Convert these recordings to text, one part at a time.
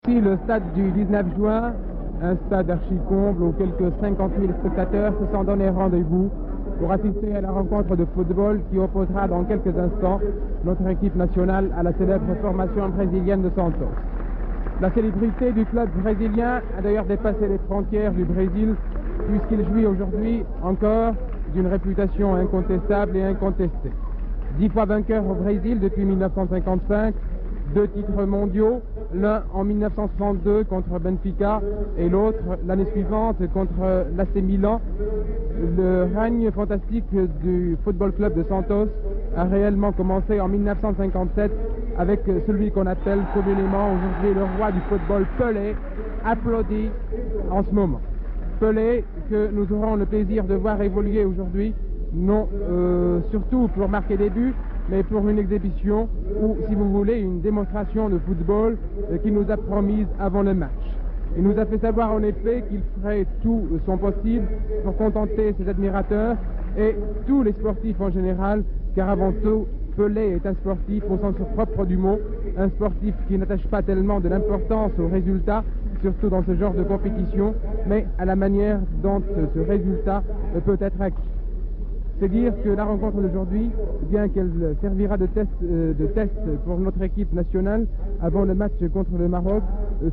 Ici, le stade du 19 juin, un stade archi-comble où quelques 50 000 spectateurs se sont donné rendez-vous pour assister à la rencontre de football qui opposera dans quelques instants notre équipe nationale à la célèbre formation brésilienne de Santos. La célébrité du club brésilien a d'ailleurs dépassé les frontières du Brésil puisqu'il jouit aujourd'hui encore d'une réputation incontestable et incontestée. 10 fois vainqueur au Brésil depuis 1955, 2 titres mondiaux, l'un en 1962 contre Benfica et l'autre l'année suivante contre l'AC Milan. Le règne fantastique du Football Club de Santos a réellement commencé en 1957 avec celui qu'on appelle communément aujourd'hui le roi du football, Pelé, applaudi en ce moment. Pelé que nous aurons le plaisir de voir évoluer aujourd'hui, non surtout pour marquer des buts, mais pour une exhibition ou, si vous voulez, une démonstration de football qu'il nous a promise avant le match. Il nous a fait savoir en effet qu'il ferait tout son possible pour contenter ses admirateurs et tous les sportifs en général, car avant tout, Pelé est un sportif au sens propre du mot, un sportif qui n'attache pas tellement de l'importance aux résultats, surtout dans ce genre de compétition, mais à la manière dont ce résultat peut être acquis. C'est dire que la rencontre d'aujourd'hui, bien qu'elle servira de test pour notre équipe nationale avant le match contre le Maroc,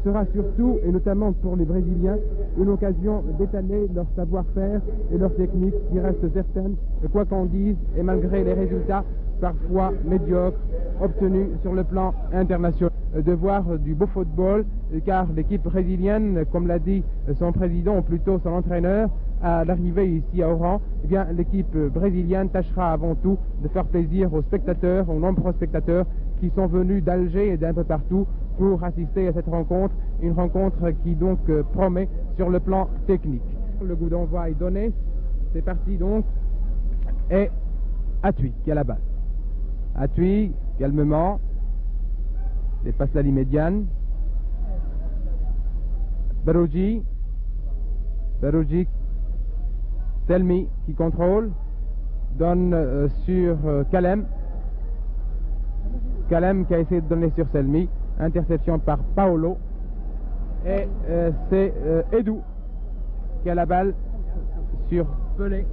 sera surtout, et notamment pour les Brésiliens, une occasion d'étaler leur savoir-faire et leur technique qui reste certaine, quoi qu'on dise, et malgré les résultats parfois médiocres obtenus sur le plan international. De voir du beau football, car l'équipe brésilienne, comme l'a dit son président, ou plutôt son entraîneur, à l'arrivée ici à Oran, eh bien, l'équipe brésilienne tâchera avant tout de faire plaisir aux spectateurs, aux nombreux spectateurs qui sont venus d'Alger et d'un peu partout pour assister à cette rencontre, une rencontre qui donc promet sur le plan technique. Le coup d'envoi est donné, c'est parti donc, et Atui qui a la balle. Atui, calmement, dépasse la ligne médiane. Barouji, Selmi qui contrôle, donne sur Kalem. Kalem qui a essayé de donner sur Selmi, interception par Paolo. Et c'est Edou qui a la balle sur Pelé.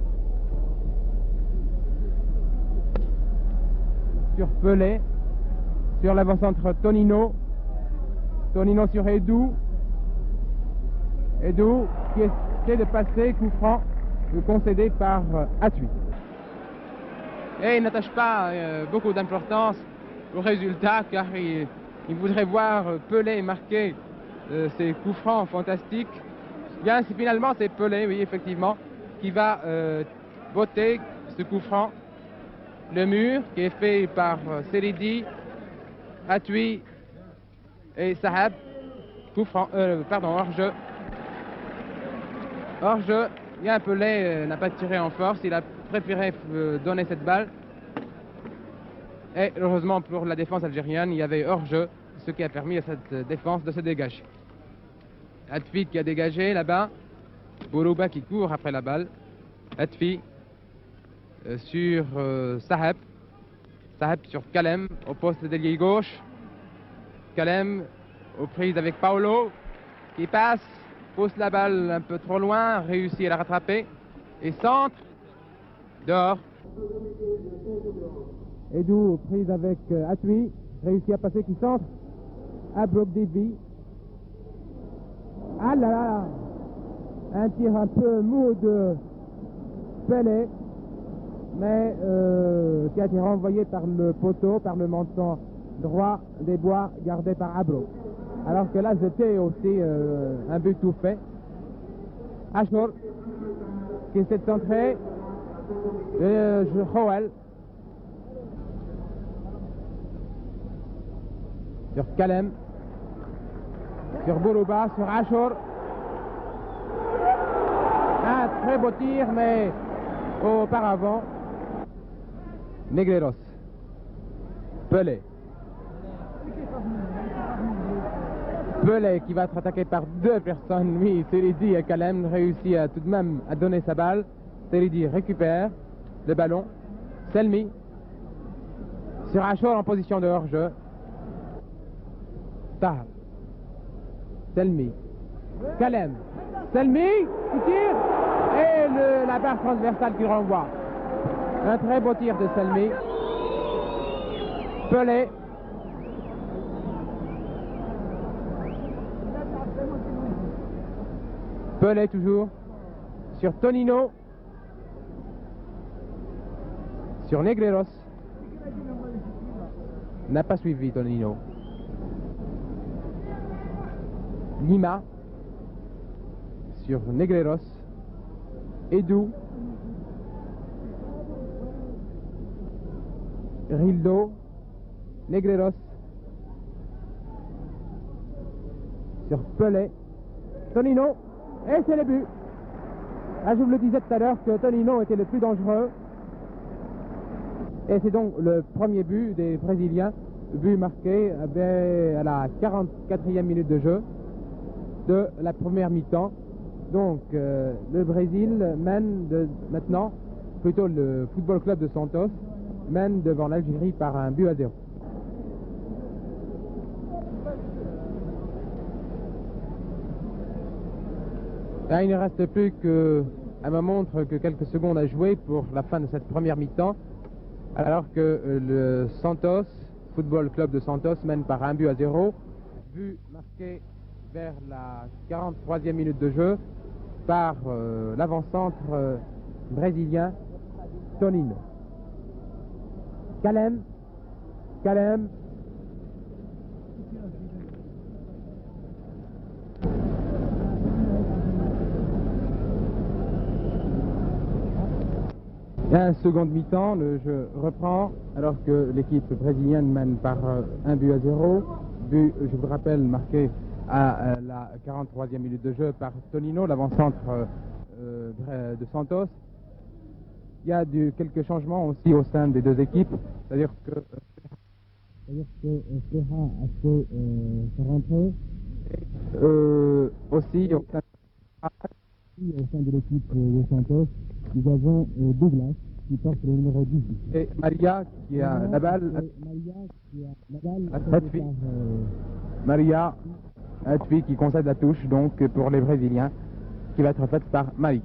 Sur l'avant-centre Tonino. Tonino sur Edou. Edou qui essaie de passer, coup franc concédé par Atui. Et il n'attache pas beaucoup d'importance au résultat car il voudrait voir Pelé marquer ses coups francs fantastiques. Bien, finalement c'est Pelé, oui effectivement, qui va botter ce coup franc. Le mur qui est fait par Seridi, Atui et Sahab. Coup franc, hors-jeu. Hors-jeu. Bien, Pelé n'a pas tiré en force, il a préféré donner cette balle. Et heureusement pour la défense algérienne, il y avait hors-jeu, ce qui a permis à cette défense de se dégager. Atfi qui a dégagé là-bas. Bourouba qui court après la balle. Atfi sur Sahab. Sahab sur Kalem au poste d'ailier gauche. Kalem aux prises avec Paolo qui passe. Pousse la balle un peu trop loin, réussit à la rattraper et centre dehors. Edou prise avec Atui, réussit à passer qui centre. Abrogdevi. Ah là là, un tir un peu mou de Pelé, mais qui a été renvoyé par le poteau, par le menton droit des Bois gardé par Abro. Alors que là, c'était aussi un but tout fait. Ashur, qui essaie de centrer. Joël. Sur Kalem. Sur Bourouba, sur Ashur. Un très beau tir, mais auparavant, Negreros. Pelé. Pelé qui va être attaqué par 2 personnes, oui, Seridi et Kalem réussit tout de même à donner sa balle. Seridi récupère le ballon. Selmi sur Ashur en position de hors-jeu. Sahab. Selmi. Kalem. Selmi qui tire. Et la barre transversale qui renvoie. Un très beau tir de Selmi. Pelé. Pelé toujours. Sur Tonino. Sur Negreros. N'a pas suivi Tonino. Lima. Sur Negreros. Edu. Rildo. Negreros. Sur Pelé. Tonino. Et c'est le but. Ah, je vous le disais tout à l'heure que Tonino était le plus dangereux. Et c'est donc le premier but des Brésiliens. But marqué à la 44e minute de jeu de la première mi-temps. Donc le Brésil mène maintenant, plutôt le Football Club de Santos, mène devant l'Algérie par un but à 0. Là, il ne reste plus qu'à ma montre que quelques secondes à jouer pour la fin de cette première mi-temps, alors que le Santos, Football Club de Santos, mène par un but à 0. But marqué vers la 43e minute de jeu par l'avant-centre brésilien Tonino. Kalem. Et un second mi-temps, le jeu reprend alors que l'équipe brésilienne mène par un but à 0. But, je vous rappelle, marqué à la 43e minute de jeu par Tonino, l'avant-centre de Santos. Il y a quelques changements aussi au sein des deux équipes, c'est-à-dire que Ferra a fait sa rentrée. Aussi au sein de l'équipe de Santos, nous avons Douglas qui porte le numéro 18. Et Maria qui a la balle. Maria Atwi qui concède la touche donc pour les Brésiliens, qui va être faite par Maria.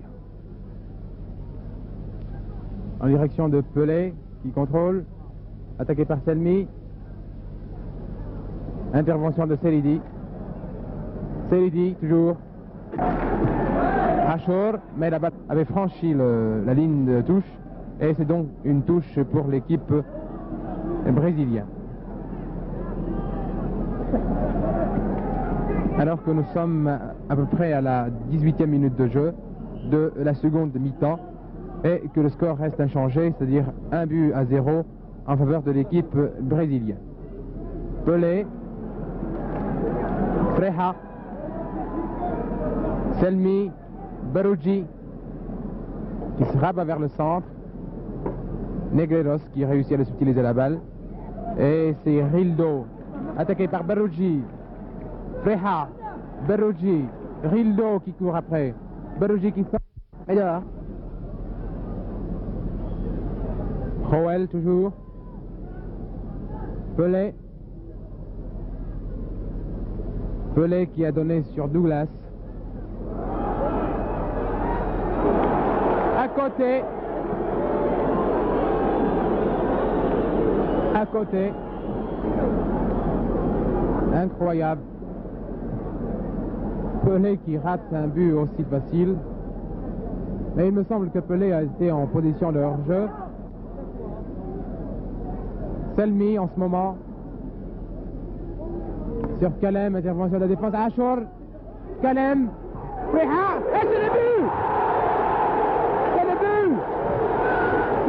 En direction de Pelé qui contrôle, attaqué par Selmi. Intervention de Selidi. Selidi toujours. Achor, mais la balle avait franchi la ligne de touche et c'est donc une touche pour l'équipe brésilienne. Alors que nous sommes à peu près à la 18e minute de jeu de la seconde mi-temps et que le score reste inchangé, c'est-à-dire un but à 0 en faveur de l'équipe brésilienne. Pelé, Freja, Selmi, Barouji qui se rabat vers le centre, Negreros qui réussit à le subtiliser la balle, et c'est Rildo attaqué par Barouji, Freja, Barouji, Rildo qui court après, Barouji qui sort, et là Joël toujours, Pelé qui a donné sur Douglas. À côté, incroyable, Pelé qui rate un but aussi facile, mais il me semble que Pelé a été en position de hors-jeu. Selmi en ce moment, sur Kalem, intervention de la défense, Achor, Kalem, Freja, et c'est le but! C'est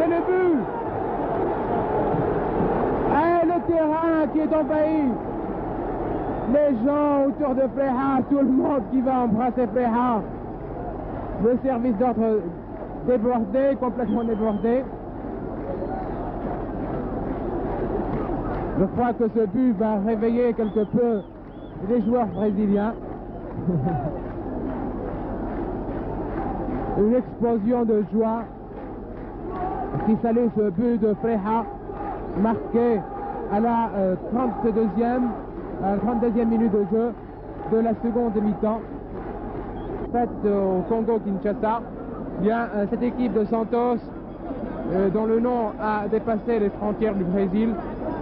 le but! Et le terrain qui est envahi. Les gens autour de Freja, tout le monde qui va embrasser Freja. Le service d'ordre débordé, complètement débordé. Je crois que ce but va réveiller quelque peu les joueurs brésiliens. Une explosion de joie qui salue ce but de Freja, marqué à la 32e minute de jeu de la seconde mi-temps faite au Congo-Kinshasa. Bien, cette équipe de Santos, dont le nom a dépassé les frontières du Brésil,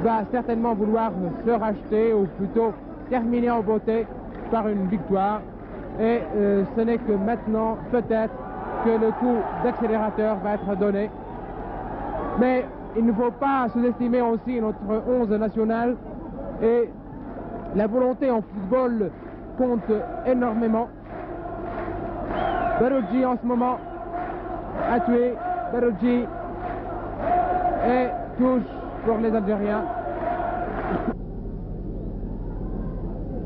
va certainement vouloir se racheter, ou plutôt terminer en beauté par une victoire. Et ce n'est que maintenant, peut-être, que le coup d'accélérateur va être donné. Mais il ne faut pas sous-estimer aussi notre 11 national, et la volonté en football compte énormément. Baroudji en ce moment a tué. Baroudji et touche pour les Algériens.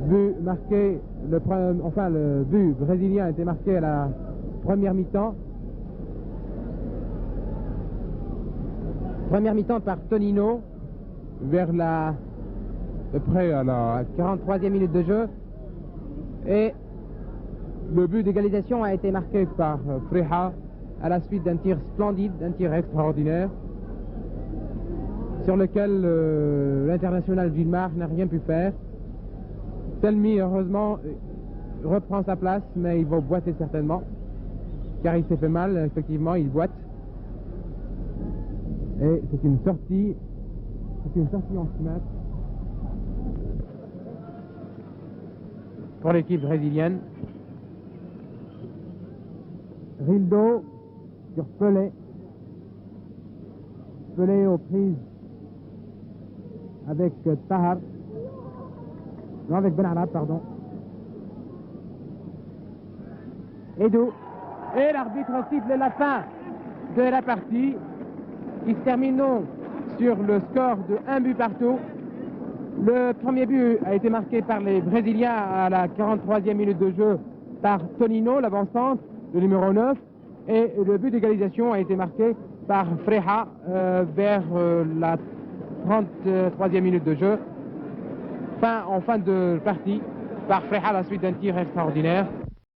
But marqué, le but brésilien a été marqué à la première mi-temps. Première mi-temps par Tonino vers près à la 43e minute de jeu. Et le but d'égalisation a été marqué par Freja à la suite d'un tir splendide, d'un tir extraordinaire, sur lequel l'international Gilmar n'a rien pu faire. Selmi, heureusement, reprend sa place, mais il va boiter certainement, car il s'est fait mal, effectivement, il boite. Et c'est une sortie en smash pour l'équipe brésilienne. Rildo sur Pelé. Pelé aux prises avec Tahar. Non, avec Ben Arab, pardon. Edou. Et l'arbitre siffle la fin de la partie. Ils terminent sur le score de 1 but partout. Le premier but a été marqué par les Brésiliens à la 43e minute de jeu par Tonino, l'avancante, le numéro 9. Et le but d'égalisation a été marqué par Freja vers la 33e minute de jeu. En fin de partie, par Freja à la suite d'un tir extraordinaire.